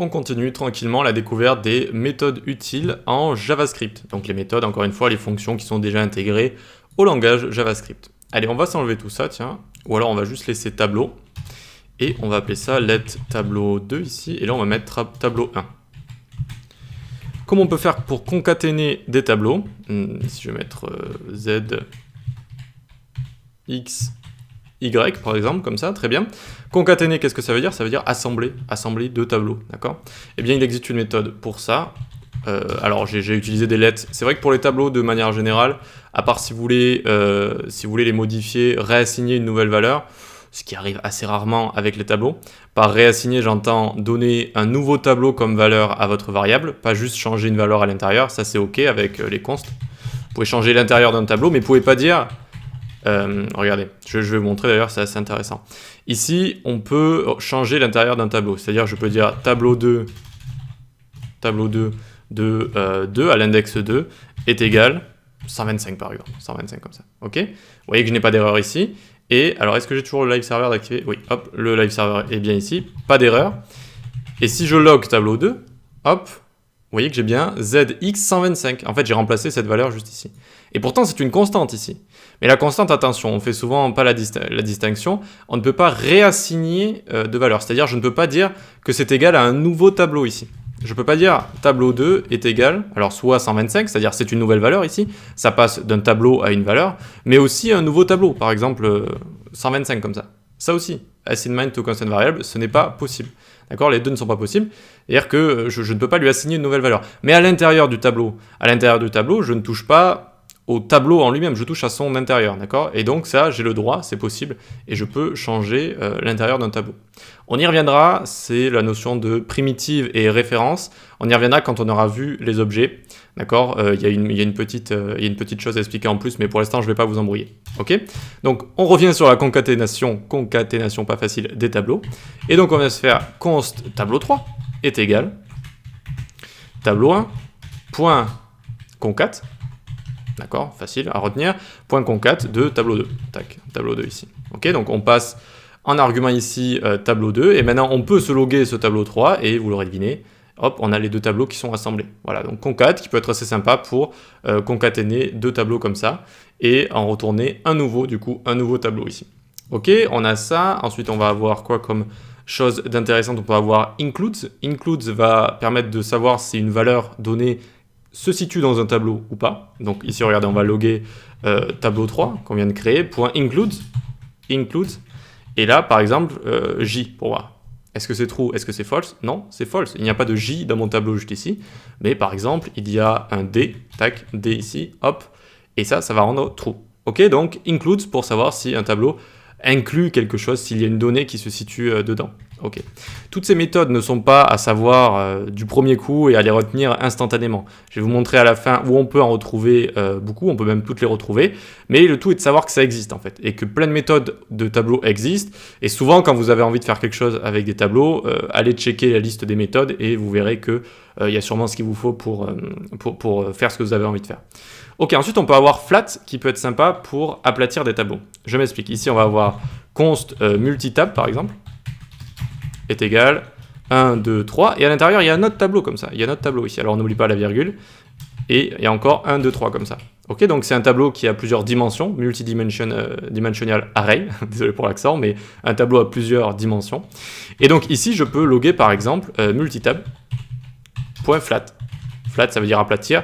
on continue tranquillement la découverte des méthodes utiles en JavaScript. Donc les méthodes, encore une fois, les fonctions qui sont déjà intégrées au langage JavaScript. Allez, on va s'enlever tout ça, tiens. Ou alors on va juste laisser tableau. Et on va appeler ça let tableau 2 ici. Et là, on va mettre tableau 1. Comment on peut faire pour concaténer des tableaux? Si je vais mettre Z, X, Y par exemple, comme ça, très bien. Concaténer, qu'est-ce que ça veut dire? Ça veut dire assembler deux tableaux, d'accord? Eh bien, il existe une méthode pour ça. Alors, j'ai utilisé des let. C'est vrai que pour les tableaux, de manière générale, à part si vous voulez les modifier, réassigner une nouvelle valeur, ce qui arrive assez rarement avec les tableaux. Par réassigner, j'entends donner un nouveau tableau comme valeur à votre variable, pas juste changer une valeur à l'intérieur, ça c'est OK avec les const. Vous pouvez changer l'intérieur d'un tableau, mais vous ne pouvez pas dire... regardez, je vais vous montrer d'ailleurs, c'est assez intéressant. Ici, on peut changer l'intérieur d'un tableau, c'est-à-dire je peux dire tableau 2 de 2 à l'index 2 est égal 125 par exemple, 125 comme ça, ok? Vous voyez que je n'ai pas d'erreur ici. Et alors, est-ce que j'ai toujours le live server d'activer? Oui, hop, le live server est bien ici, pas d'erreur. Et si je log tableau 2, hop, vous voyez que j'ai bien ZX125. En fait, j'ai remplacé cette valeur juste ici. Et pourtant, c'est une constante ici. Mais la constante, attention, on fait souvent pas la distinction, on ne peut pas réassigner de valeur. C'est-à-dire, je ne peux pas dire que c'est égal à un nouveau tableau ici. Je ne peux pas dire tableau 2 est égal, alors soit 125, c'est-à-dire c'est une nouvelle valeur ici, ça passe d'un tableau à une valeur, mais aussi un nouveau tableau, par exemple 125 comme ça. Ça aussi, assignment to constant variable, ce n'est pas possible. D'accord? Les deux ne sont pas possibles, c'est-à-dire que je ne peux pas lui assigner une nouvelle valeur. Mais à l'intérieur du tableau, je ne touche pas au tableau en lui-même, je touche à son intérieur, d'accord? Et donc ça, j'ai le droit, c'est possible, et je peux changer l'intérieur d'un tableau. On y reviendra, c'est la notion de primitive et référence. On y reviendra quand on aura vu les objets, d'accord? Il y a une petite chose à expliquer en plus, mais pour l'instant, je ne vais pas vous embrouiller, ok? Donc, on revient sur la concaténation pas facile, des tableaux. Et donc, on va se faire const tableau 3 est égal tableau 1, point concat. D'accord, facile à retenir. Point concat de tableau 2. Tac, tableau 2 ici. Ok, donc on passe en argument ici tableau 2. Et maintenant, on peut se loguer ce tableau 3. Et vous l'aurez deviné, hop, on a les deux tableaux qui sont assemblés. Voilà, donc concat qui peut être assez sympa pour concaténer deux tableaux comme ça. Et en retourner un nouveau tableau ici. Ok, on a ça. Ensuite, on va avoir quoi comme chose d'intéressante? On peut avoir includes. Includes va permettre de savoir si une valeur donnée se situe dans un tableau ou pas. Donc ici, regardez, on va loguer tableau 3 qu'on vient de créer, point includes, et là, par exemple, J, pour voir. Est-ce que c'est true? Est-ce que c'est false? Non, c'est false. Il n'y a pas de J dans mon tableau juste ici, mais par exemple, il y a un D, tac, D ici, hop, et ça va rendre true. Ok, donc includes pour savoir si un tableau inclut quelque chose, s'il y a une donnée qui se situe dedans. Ok. Toutes ces méthodes ne sont pas à savoir du premier coup et à les retenir instantanément. Je vais vous montrer à la fin où on peut en retrouver beaucoup, on peut même toutes les retrouver, mais le tout est de savoir que ça existe en fait, et que plein de méthodes de tableaux existent, et souvent quand vous avez envie de faire quelque chose avec des tableaux, allez checker la liste des méthodes et vous verrez que il y a sûrement ce qu'il vous faut pour faire ce que vous avez envie de faire. Ok, ensuite on peut avoir flat qui peut être sympa pour aplatir des tableaux. Je m'explique, ici on va avoir const multitab par exemple, est égal 1, 2, 3, et à l'intérieur il y a un autre tableau comme ça, il y a un autre tableau ici, alors on n'oublie pas la virgule, et il y a encore 1, 2, 3 comme ça. Ok, donc c'est un tableau qui a plusieurs dimensions, multidimensional array, désolé pour l'accent, mais un tableau à plusieurs dimensions. Et donc ici je peux loguer par exemple multitab.flat. Flat ça veut dire aplatir,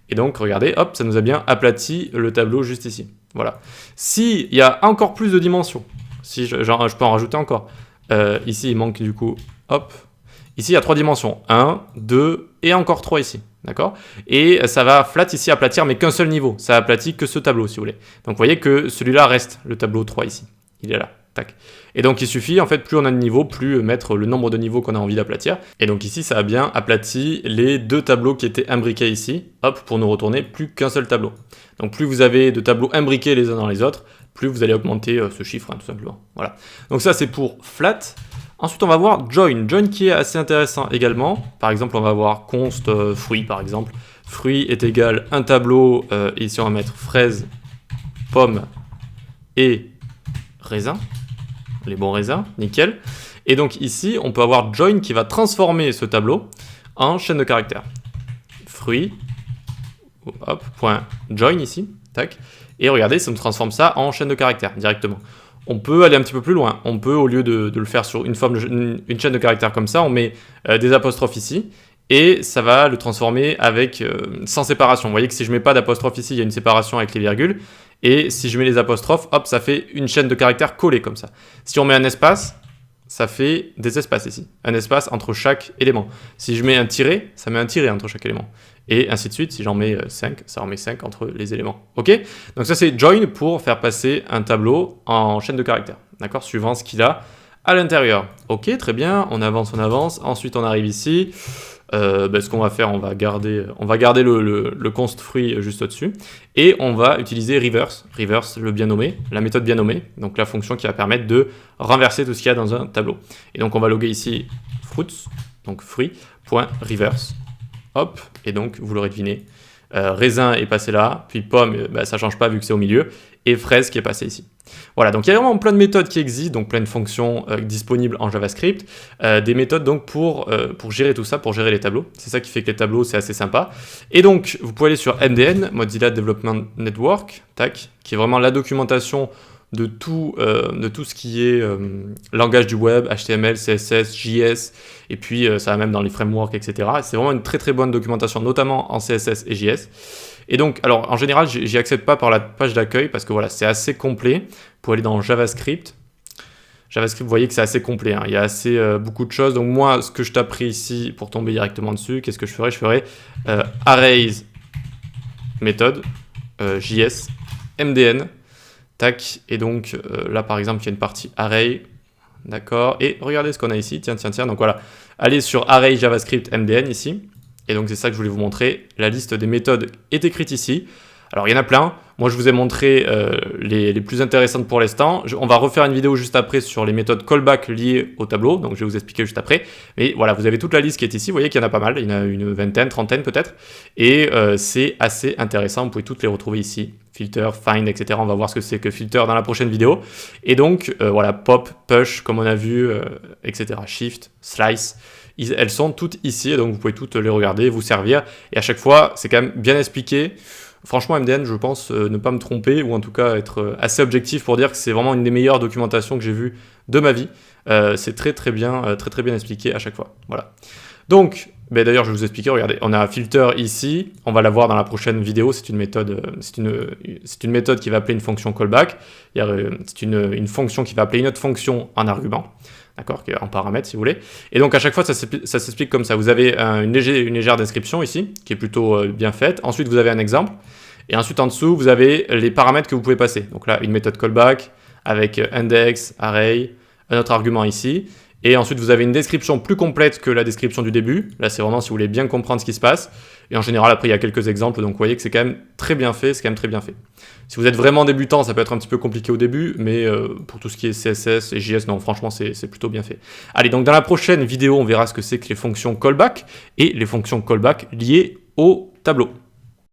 et donc regardez, hop, ça nous a bien aplati le tableau juste ici. Voilà. S'il y a encore plus de dimensions, si je peux en rajouter encore, ici il manque du coup, hop, ici il y a 3 dimensions, 1, 2 et encore 3 ici, d'accord? Et ça va flat ici aplatir mais qu'un seul niveau, ça aplatit que ce tableau si vous voulez. Donc vous voyez que celui-là reste, le tableau 3 ici, il est là, tac. Et donc il suffit, en fait, plus on a de niveaux, plus mettre le nombre de niveaux qu'on a envie d'aplatir. Et donc ici ça a bien aplati les deux tableaux qui étaient imbriqués ici, hop, pour nous retourner plus qu'un seul tableau. Donc plus vous avez de tableaux imbriqués les uns dans les autres, plus vous allez augmenter ce chiffre, hein, tout simplement. Voilà. Donc ça, c'est pour flat. Ensuite, on va voir join. Join qui est assez intéressant également. Par exemple, on va voir const fruit, par exemple. Fruit est égal un tableau, ici on va mettre fraise, pomme et raisin. Les bons raisins, nickel. Et donc ici, on peut avoir join qui va transformer ce tableau en chaîne de caractères. Fruit, hop, point join ici, tac. Et regardez, ça me transforme ça en chaîne de caractères directement. On peut aller un petit peu plus loin. On peut, au lieu de le faire sur une chaîne de caractères comme ça, on met des apostrophes ici. Et ça va le transformer avec sans séparation. Vous voyez que si je mets pas d'apostrophe ici, il y a une séparation avec les virgules. Et si je mets les apostrophes, hop, ça fait une chaîne de caractères collée comme ça. Si on met un espace, ça fait des espaces ici. Un espace entre chaque élément. Si je mets un tiret, ça met un tiret entre chaque élément. Et ainsi de suite, si j'en mets 5, ça en met 5 entre les éléments. Ok? Donc ça c'est join pour faire passer un tableau en chaîne de caractères. D'accord? Suivant ce qu'il a à l'intérieur. Ok, très bien, on avance. Ensuite on arrive ici. Ce qu'on va faire, on va garder le const fruit juste au-dessus. Et on va utiliser reverse, le bien nommé, la méthode bien nommée, donc la fonction qui va permettre de renverser tout ce qu'il y a dans un tableau. Et donc on va loguer ici fruits, donc fruit.reverse. Hop, et donc vous l'aurez deviné, raisin est passé là, puis pomme, ça change pas vu que c'est au milieu, et fraise qui est passé ici. Voilà, donc il y a vraiment plein de méthodes qui existent, donc plein de fonctions disponibles en JavaScript, des méthodes donc pour gérer tout ça, pour gérer les tableaux. C'est ça qui fait que les tableaux, c'est assez sympa. Et donc, vous pouvez aller sur MDN, Mozilla Development Network, tac, qui est vraiment la documentation de tout ce qui est langage du web, HTML, CSS, JS, et puis ça va même dans les frameworks, etc. C'est vraiment une très très bonne documentation, notamment en CSS et JS. Et donc, alors en général, j'y accède pas par la page d'accueil parce que voilà, c'est assez complet. Vous pouvez aller dans JavaScript. JavaScript, vous voyez que c'est assez complet, hein. Il y a assez beaucoup de choses. Donc moi, ce que je taperai ici pour tomber directement dessus, qu'est-ce que je ferai? Je ferai arrays méthode JS MDN. Tac, et donc là par exemple il y a une partie array, d'accord, et regardez ce qu'on a ici, tiens, donc voilà, allez sur array JavaScript MDN ici, et donc c'est ça que je voulais vous montrer, la liste des méthodes est écrite ici. Alors il y en a plein, moi je vous ai montré les plus intéressantes pour l'instant, on va refaire une vidéo juste après sur les méthodes callback liées au tableau, donc je vais vous expliquer juste après, mais voilà, vous avez toute la liste qui est ici, vous voyez qu'il y en a pas mal, il y en a une vingtaine, trentaine peut-être, et c'est assez intéressant, vous pouvez toutes les retrouver ici, filter, find, etc. On va voir ce que c'est que filter dans la prochaine vidéo, et donc voilà, pop, push, comme on a vu, etc., shift, slice, elles sont toutes ici, donc vous pouvez toutes les regarder, vous servir, et à chaque fois, c'est quand même bien expliqué. Franchement, MDN, je pense ne pas me tromper, ou en tout cas être assez objectif pour dire que c'est vraiment une des meilleures documentations que j'ai vues de ma vie. C'est très bien expliqué à chaque fois. Voilà. Donc, d'ailleurs, je vais vous expliquer, regardez, on a filter ici, on va la voir dans la prochaine vidéo, c'est une méthode qui va appeler une fonction callback, c'est une fonction qui va appeler une autre fonction en argument. D'accord, en paramètre si vous voulez. Et donc à chaque fois, ça s'explique comme ça. Vous avez une légère description ici, qui est plutôt bien faite. Ensuite, vous avez un exemple. Et ensuite, en dessous, vous avez les paramètres que vous pouvez passer. Donc là, une méthode callback avec index, array, un autre argument ici. Et ensuite, vous avez une description plus complète que la description du début. Là, c'est vraiment si vous voulez bien comprendre ce qui se passe. Et en général, après, il y a quelques exemples. Donc, vous voyez que c'est quand même très bien fait. Si vous êtes vraiment débutant, ça peut être un petit peu compliqué au début. Mais pour tout ce qui est CSS et JS, non, franchement, c'est plutôt bien fait. Allez, donc dans la prochaine vidéo, on verra ce que c'est que les fonctions callback et les fonctions callback liées au tableau.